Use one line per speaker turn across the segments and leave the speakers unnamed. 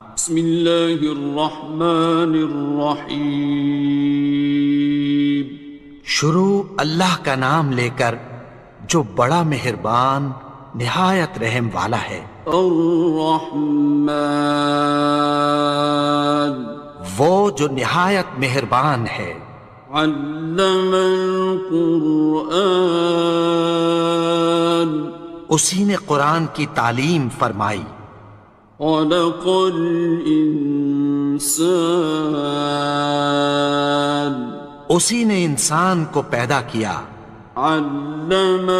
بسم اللہ الرحمن الرحیم۔
شروع اللہ کا نام لے کر جو بڑا مہربان نہایت رحم والا ہے۔
الرحمن،
وہ جو نہایت مہربان ہے۔
علم القرآن،
اسی نے قرآن کی تعلیم فرمائی۔
خلق الانسان،
اسی نے انسان کو پیدا کیا۔
علمہ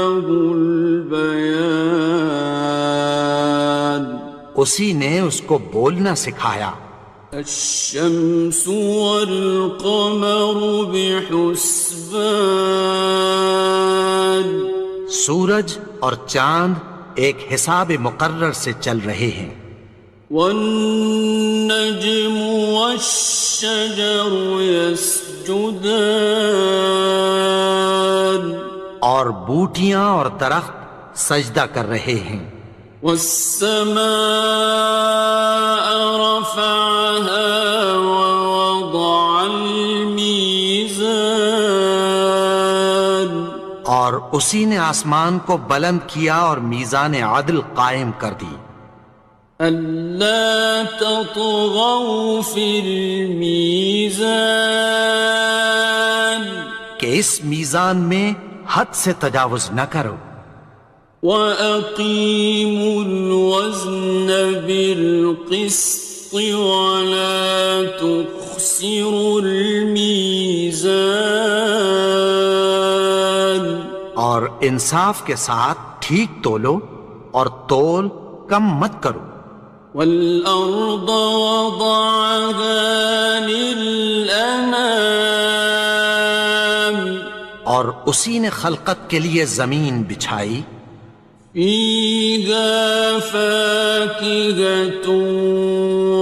البیان،
اسی نے اس کو بولنا سکھایا۔
الشمس والقمر بحسبان،
سورج اور چاند ایک حساب مقرر سے چل رہے ہیں۔
والنجم والشجر يسجدان،
اور بوٹیاں اور درخت سجدہ کر رہے ہیں۔
والسماء رفعها ووضع الميزان،
اور اسی نے آسمان کو بلند کیا اور میزان عدل قائم کر دی۔
ألا تطغوا في الميزان،
کہ اس میزان میں حد سے تجاوز نہ کرو۔
وَأَقِيمُوا الْوَزْنَ بِالْقِسْطِ وَلَا تُخْسِرُوا الْمِيزَانَ،
اور انصاف کے ساتھ ٹھیک تولو اور تول کم مت کرو۔
وَالْأَرْضَ وَضَعَهَا لِلْأَنَامِ،
اور اسی نے خلقت کے لیے زمین بچھائی۔
فِيهَا فَاكِهَةٌ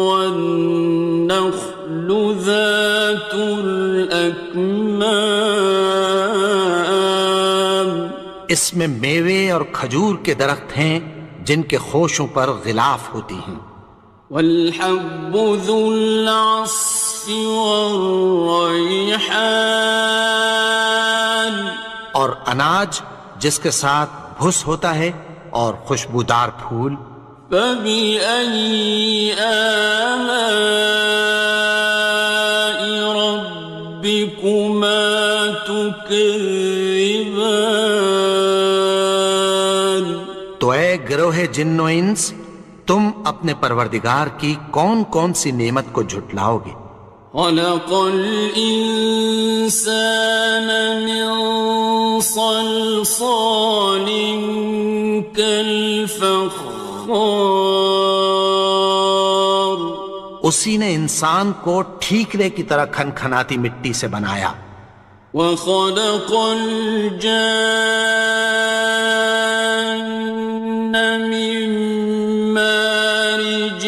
وَالنَّخْلُ ذَاتُ الْأَكْمَامِ،
اس میں میوے اور کھجور کے درخت ہیں جن کے خوشوں پر غلاف ہوتی ہیں۔
وَالْحَبُّ ذُو الْعَصْفِ وَالرَّيْحَانِ،
اور اناج جس کے ساتھ بھس ہوتا ہے اور خوشبودار پھول۔
فَبِأَيِّ آلَاءِ رَبِّكُمَا تُكَذِّبَانِ،
تو اے گروہ جن و انس، تم اپنے پروردگار کی کون کون سی نعمت کو جھٹلاؤ گے؟
خَلَقَ الْإِنسَانَ مِنْ صَلْصَالٍ كَالْفَخَّارِ،
اسی نے انسان کو ٹھیکرے کی طرح کھنکھناتی مٹی سے بنایا۔
وَخَلَقَ الْجَانَّ مِن مَّارِجٍ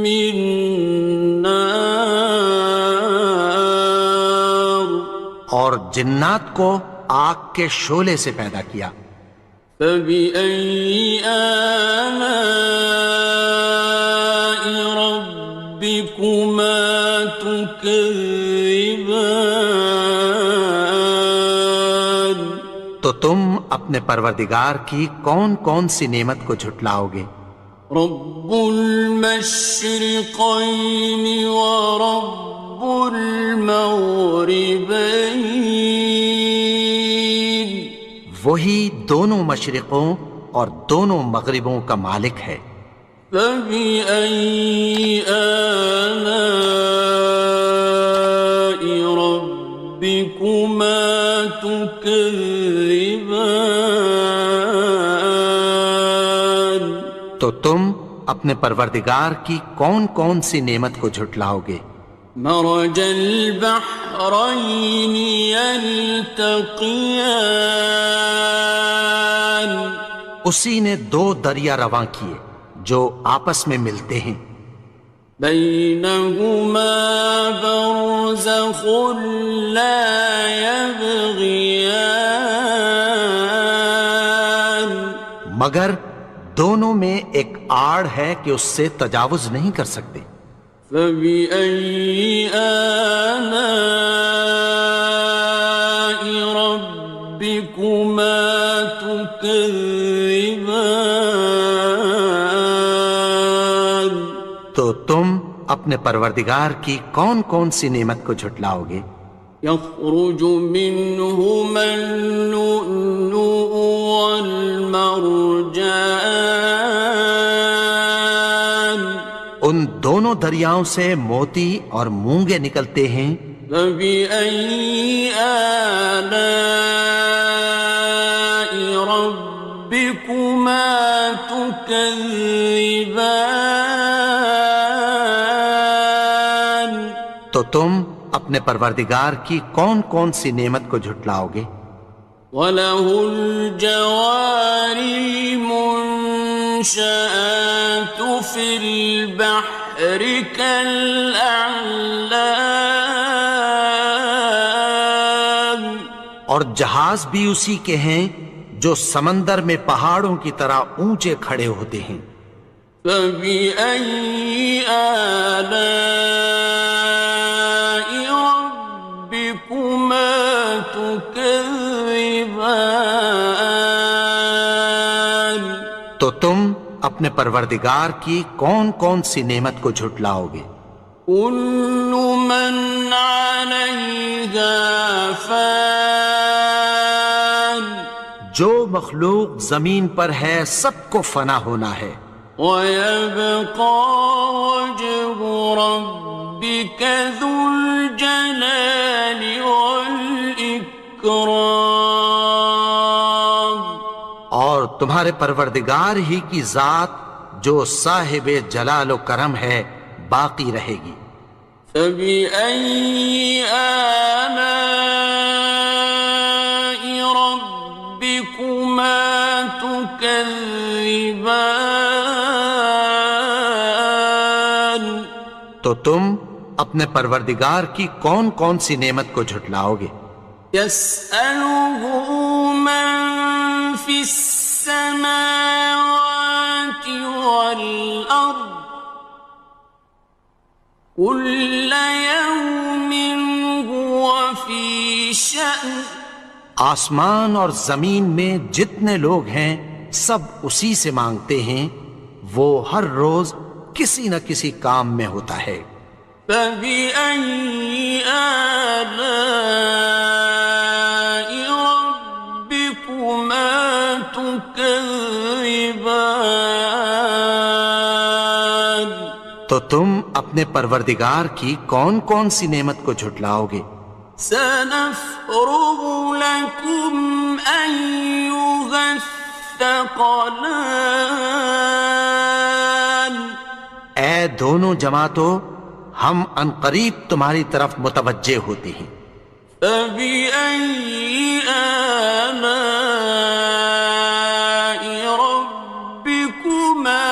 مِّن نَّارٍ،
اور جنات کو آگ کے شعلے سے پیدا کیا۔
فَبِأَيِّ آلَاءِ رَبِّكُمَا تُكَذِّبَانِ،
تو تم اپنے پروردگار کی کون کون سی نعمت کو جھٹلاؤ گے؟
رب المشرقین ورب المغربین،
وہی دونوں مشرقوں اور دونوں مغربوں کا مالک ہے۔
فَبِأَيِّ آلَاءِ رَبِّكُمَا تُكَذِّبَانِ،
تو تم اپنے پروردگار کی کون کون سی نعمت کو جھٹلاؤ گے؟
مرج البحرین یلتقیان،
اسی نے دو دریا رواں کیے جو آپس میں ملتے ہیں۔
بینہما برزخ لا یبغیان،
مگر دونوں میں ایک آڑ ہے کہ اس سے تجاوز نہیں کر سکتے۔
فبأي آلاء ربكما تكذبان؟
تو تم اپنے پروردگار کی کون کون سی نعمت کو جھٹلاؤ گے؟
يخرج منهما اللؤلؤ والمرجان
ان دونوں دریاؤں سے موتی اور مونگے نکلتے ہیں۔
فبأي آلاء ربكما تكذبان؟
تو تم اپنے پروردگار کی کون کون سی نعمت کو جھٹلاؤ گے؟
وَلَهُ الْجَوَارِ الْمُنشَآتُ فِي الْبَحْرِ كَالْأَعْلَامِ،
اور جہاز بھی اسی کے ہیں جو سمندر میں پہاڑوں کی طرح اونچے کھڑے ہوتے ہیں۔
فَبِأَيِّ آلَاءِ رَبِّكُمَا تُكَذِّبَانِ؟
تو تم اپنے پروردگار کی کون کون سی نعمت کو جھٹلاؤ گے؟
كُلُّ مَنْ عَلَيْهَا فَانٍ،
جو مخلوق زمین پر ہے سب کو فنا ہونا ہے۔
وَيَبْقَى وَجْهُ رَبِّكَ ذُو الْجَلَالِ وَالْإِكْرَامِ،
اور تمہارے پروردگار ہی کی ذات جو صاحب جلال و کرم ہے باقی رہے گی۔
فَبِأَيِّ آلَاءِ رَبِّكُمَا تُكَذِّبَانِ؟
تو تم اپنے پروردگار کی کون کون سی نعمت کو جھٹلاؤ گے؟
يَسْأَلُهُ مَن فِي السَّمَاوَاتِ وَالْأَرْضِ كُلَّ يَوْمٍ هُوَ فِي شَأْنٍ،
آسمان اور زمین میں جتنے لوگ ہیں سب اسی سے مانگتے ہیں، وہ ہر روز کسی نہ کسی کام میں ہوتا ہے۔
فَبِأَيِّ آلَاءِ رَبِّكُمَا تُكَذِّبَانِ؟
تو تم اپنے پروردگار کی کون کون سی نعمت کو جھٹلاؤ گے؟
سَنَفْرُغُ لَكُمْ أَيُّهَ الثَّقَلَانِ،
اے دونوں جماعتوں، ہم عنقریب تمہاری طرف متوجہ ہوتے ہیں۔
فَبِأَيِّ آلَاءِ رَبِّكُمَا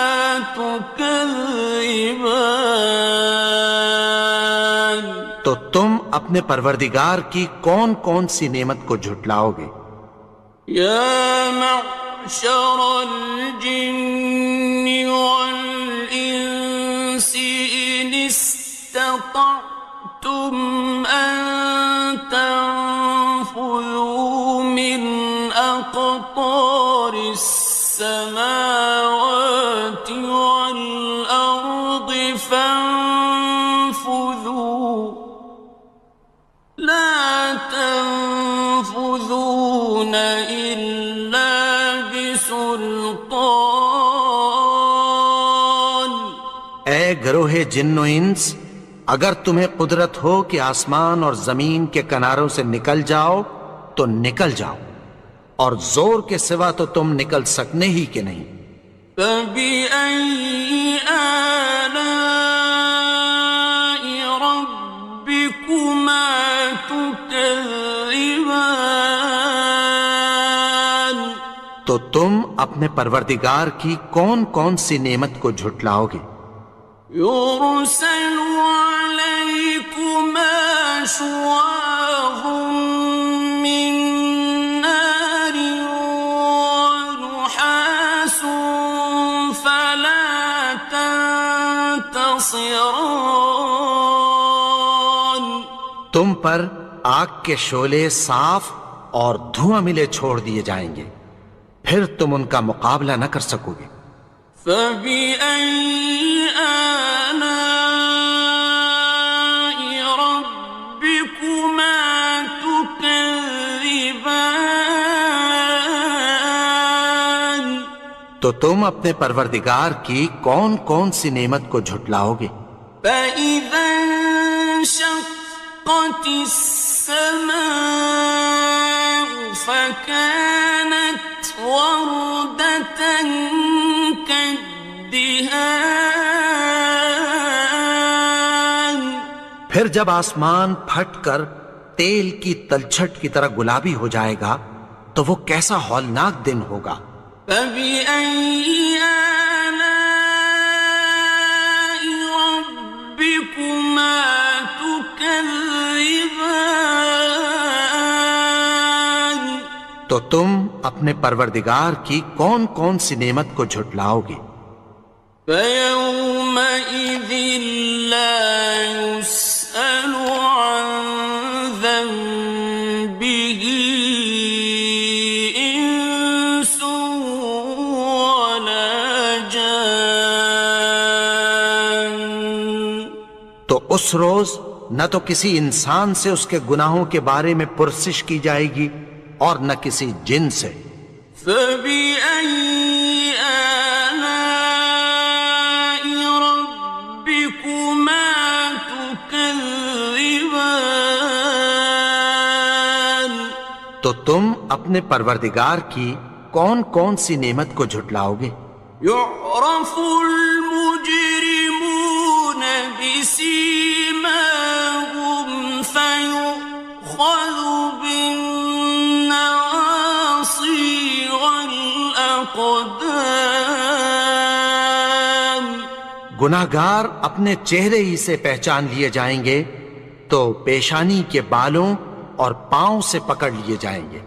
تُكَذِّبَانِ؟
تو تم اپنے پروردگار کی کون کون سی نعمت کو جھٹلاؤ گے؟
يَا مَعْشَرَ الْجِنِّ وَالْإِنسِ إِنِ اسْتَطَعْتُمْ أَن تَنفُذُوا مِنْ أَقْطَارِ السَّمَاوَاتِ وَالْأَرْضِ فَانفُذُوا، لَا تَنفُذُونَ إِلَّا بِسُلْطَانٍ۔
اے گروہ جن و انس، اگر تمہیں قدرت ہو کہ آسمان اور زمین کے کناروں سے نکل جاؤ تو نکل جاؤ، اور زور کے سوا تو تم نکل سکنے ہی کہ نہیں۔
فَبِأَيِّ آلَاءِ رَبِّكُمَا تُكَذِّبَانِ؟
تو تم اپنے پروردگار کی کون کون سی نعمت کو جھٹلاؤ گے؟
يُرْسَلُ عَلَيْكُمَا شُوَاظٌ مِّن نَّارٍ وَنُحَاسٌ خاصران.
تم پر آگ کے شعلے صاف اور دھواں ملے چھوڑ دیے جائیں گے، پھر تم ان کا مقابلہ نہ کر سکو گے۔
فبأي آلاء ربكما تكذبان.
تو تم اپنے پروردگار کی کون کون سی نعمت کو جھٹلاؤ گے؟
فإذا انشقت السماء فكانت وردة كالدهان.
پھر جب آسمان پھٹ کر تیل کی تلچھٹ کی طرح گلابی ہو جائے گا تو وہ کیسا ہولناک دن ہوگا۔
فبأي آلاء ربكما تكذبان.
تو تم اپنے پروردگار کی کون کون سی نعمت کو جھٹلاؤ گے؟
فيومئذ لا يسأل عن ذنبه إنس ولا جان.
تو اس روز نہ تو کسی انسان سے اس کے گناہوں کے بارے میں پرسش کی جائے گی اور نہ کسی جن سے۔
فبأي آلاء ربكما تكذبان.
تو تم اپنے پروردگار کی کون کون سی نعمت کو جھٹلاؤ گے؟
يعرف المجرمون بسيماهم فيؤخذ بالنواصي والأقدام.
گناہگار اپنے چہرے ہی سے پہچان لیے جائیں گے تو پیشانی کے بالوں اور پاؤں سے پکڑ لیے جائیں گے۔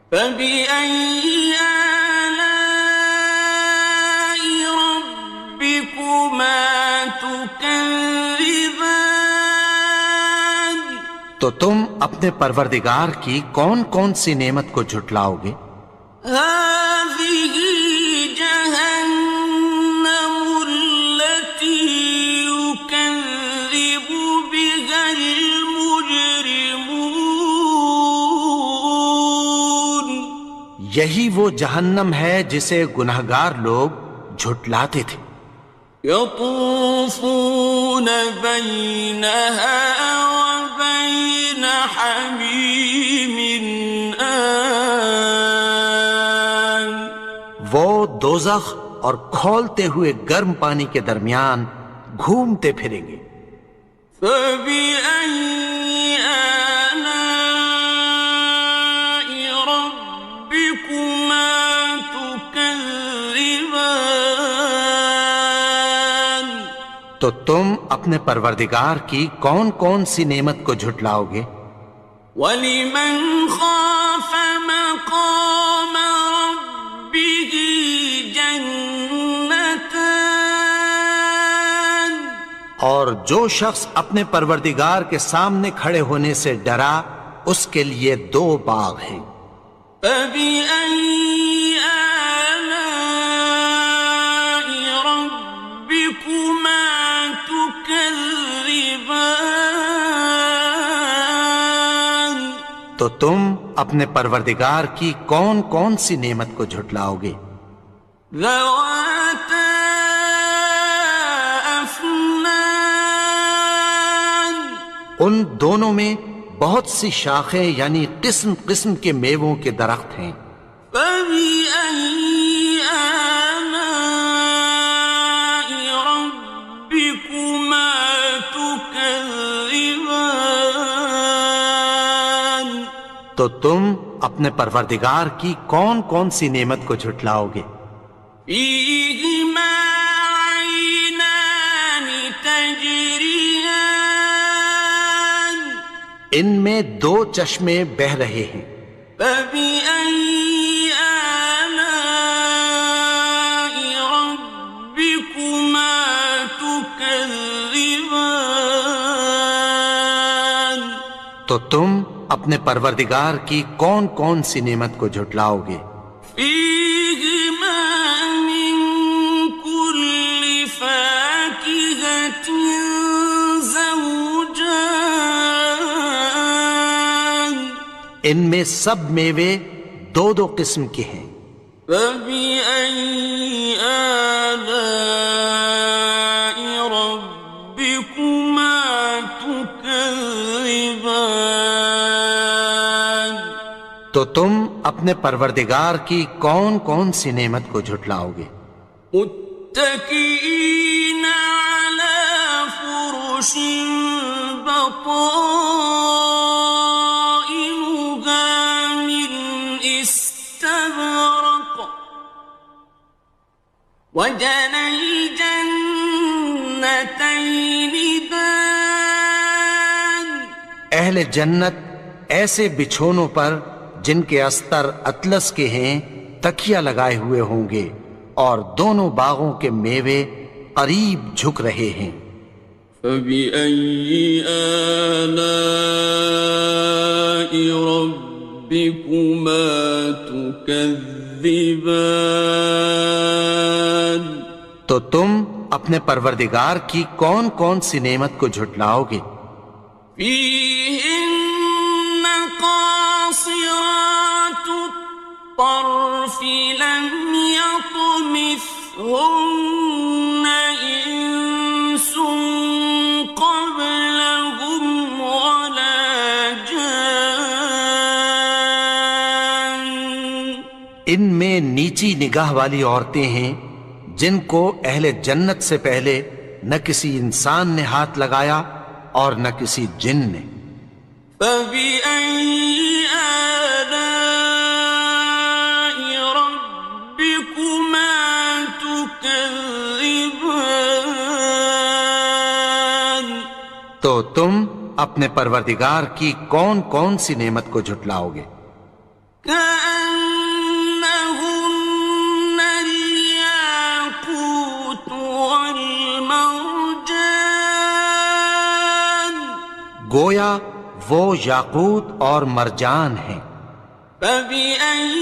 فبأي آلاء ربكما تكذبان.
تو تم اپنے پروردگار کی کون کون سی نعمت کو جھٹلاؤ گے؟
هذه جهنم التي يكذب بها المجرمون.
یہی وہ جہنم ہے جسے گناہگار لوگ جھٹلاتے تھے۔
يطوفون بينها وبين حميم آن.
وہ دوزخ اور کھولتے ہوئے گرم پانی کے درمیان گھومتے پھریں گے۔
فبأي آلاء ربكما تكذبان.
تو تم اپنے پروردگار کی کون کون سی نعمت کو جھٹلاؤ گے؟
وَلِمَنْ خَافَ مَقَامَ رَبِّهِ جَنَّتَانِ.
اور جو شخص اپنے پروردگار کے سامنے کھڑے ہونے سے ڈرا اس کے لیے دو باغ ہیں۔
فَبِأَيِّ آلَاءِ رَبِّكُمَا تُكَذِّبَانِ.
تو تم اپنے پروردگار کی کون کون سی نعمت کو جھٹلاؤ گے؟
ذَوَاتَا أَفْنَانٍ.
ان دونوں میں بہت سی شاخیں یعنی قسم قسم کے میووں کے درخت ہیں۔
فَبِأَيِّ آلَاءِ رَبِّكُمَا تُكَذِّبَانِ.
تو تم اپنے پروردگار کی کون کون سی نعمت کو جھٹلاؤ گے؟
فِيهِمَا عَيْنَانِ تَجْرِيَانِ.
ان میں دو چشمے بہہ رہے ہیں۔
فَبِأَيِّ آلَاءِ رَبِّكُمَا تُكَذِّبَانِ. تكذبان
تو تم اپنے پروردگار کی کون کون سی نعمت کو جھٹلاؤ گے؟
فيهما من كل فاكهة زوجان
ان میں سب میوے دو دو قسم کے ہیں۔
فبأي آلاء ربكما تكذبان
تو تم اپنے پروردگار کی کون کون سی نعمت کو جھٹلاؤ گے؟
متكئين على فرش بطائنها من استبرق وجنى الجنتين دان
اہل جنت ایسے بچھونوں پر جن کے استر اطلس کے ہیں تکیہ لگائے ہوئے ہوں گے، اور دونوں باغوں کے میوے قریب جھک رہے ہیں۔
فبأي آلاء ربكما تكذبان
تو تم اپنے پروردگار کی کون کون سی نعمت کو جھٹلاؤ گے؟
فيهن قاصرات الطرف لم يطمثهن إنس قبلهم ولا جان
ان میں نیچی نگاہ والی عورتیں ہیں جن کو اہل جنت سے پہلے نہ کسی انسان نے ہاتھ لگایا اور نہ کسی جن نے۔
فبأي آلاء ربكما تكذبان
تو تم اپنے پروردگار کی کون کون سی نعمت کو جھٹلاؤ گے؟
كأنهن الياقوت والمرجان
گویا وہ یاقوت اور مرجان ہیں۔
فبأي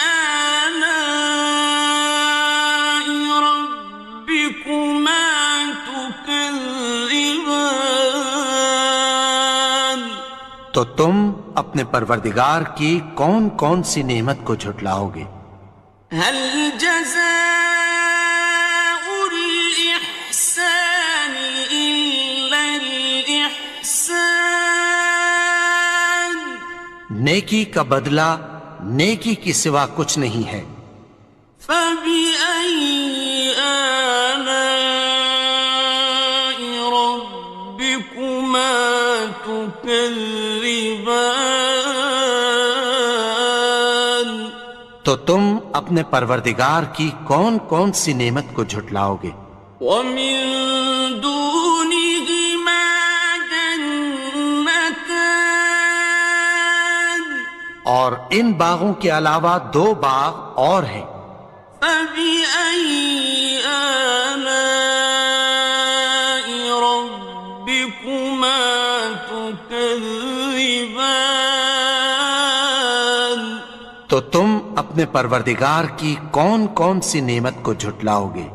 آلاء ربكما تكذبان
تو تم اپنے پروردگار کی کون کون سی نعمت کو جھٹلاؤ گے؟
هل جزاء الإحسان إلا الإحسان
نیکی کا بدلہ نیکی کی سوا کچھ نہیں ہے۔
فبأي آلاء ربكما تكذبان
تو تم اپنے پروردگار کی کون کون سی نعمت کو جھٹلاؤ گے؟
ومن دونهما جنتان
اور ان باغوں کے علاوہ دو باغ اور ہیں۔
فبأي آلاء ربكما تكذبان
تو تم اپنے پروردگار کی کون کون سی نعمت کو جھٹلاؤ گے؟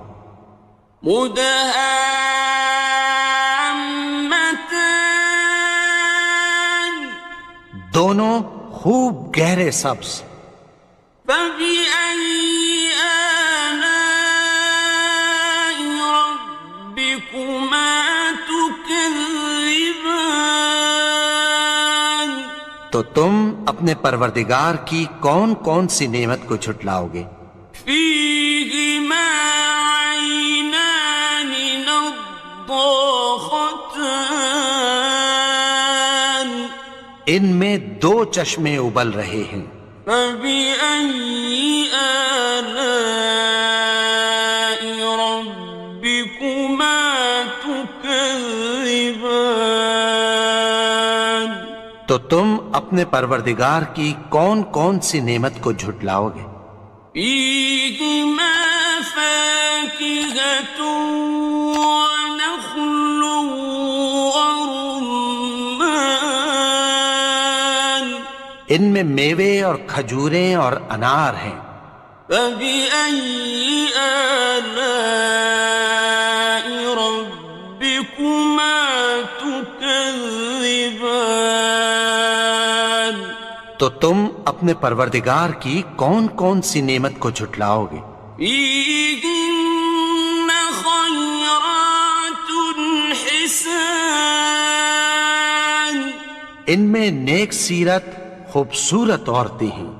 مدهامتان
دونوں خوب گہرے سبز۔
فبأي آلاء ربكما تكذبان
تو تم اپنے پروردگار کی کون کون سی نعمت کو جھٹلاؤ گے؟
فيهما عينان نضاختان
ان میں دو چشمے ابل رہے ہیں۔
فبأي آلاء ربكما تكذبان
تو تم اپنے پروردگار کی کون کون سی نعمت کو جھٹلاؤ گے؟
فيهما فاكهة ونخل
ان میں میوے اور کھجوریں اور انار ہیں۔
فبأي آلاء ربكما تكذبان؟
تو تم اپنے پروردگار کی کون کون سی نعمت کو جھٹلاؤ گے؟
فيهن خيرات حسان،
ان میں نیک سیرت خوبصورت عورتیں ہیں۔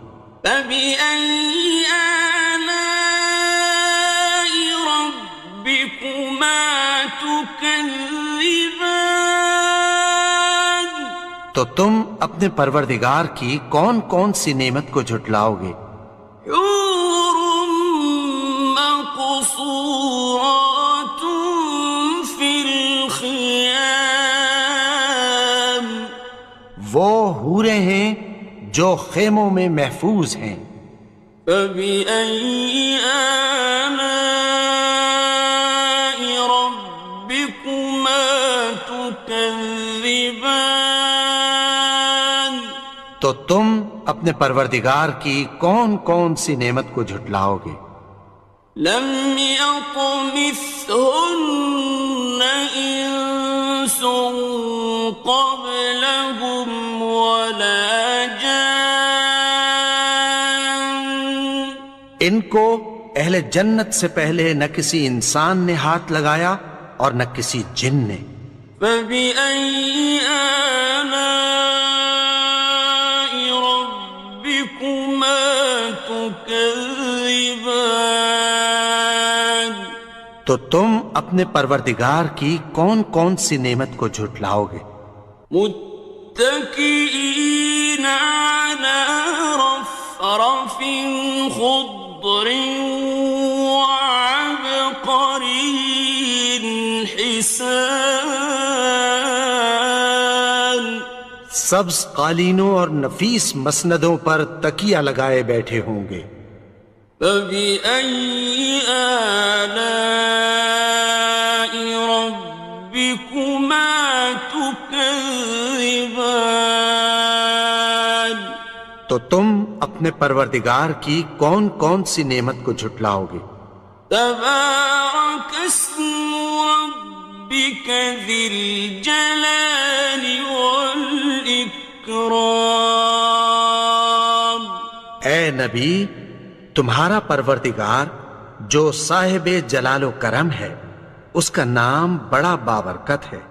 فبأي آلاء ربكما تكذبان؟
تو تم اپنے پروردگار کی کون کون سی نعمت کو جھٹلاؤ گے؟
حور مقصورات في الخيام،
وہ حوریں ہیں جو خیموں میں محفوظ ہیں۔
فبأي آلاء ربكما تكذبان؟
تو تم اپنے پروردگار کی کون کون سی نعمت کو جھٹلاؤ گے؟
لم يطمثهن إنس قبلهم ولا جان،
ان کو اہل جنت سے پہلے نہ کسی انسان نے ہاتھ لگایا اور نہ کسی جن نے۔
فبأي آلاء ربكما تكذبان؟
تو تم اپنے پروردگار کی کون کون سی نعمت کو جھٹلاؤ گے؟
متكئين على رفرف خضر وعبقري حسان،
سبز قالینوں اور نفیس مسندوں پر تکیہ لگائے بیٹھے ہوں گے۔
فبأي آلاء ربكما تكذبان؟
تو تم اپنے پروردگار کی کون کون سی نعمت کو جھٹلاؤ گے؟
تبارك اسم ربك ذي الجلال والإكرام۔
اے نبی، تمہارا پروردگار جو صاحب جلال و کرم ہے، اس کا نام بڑا بابرکت ہے۔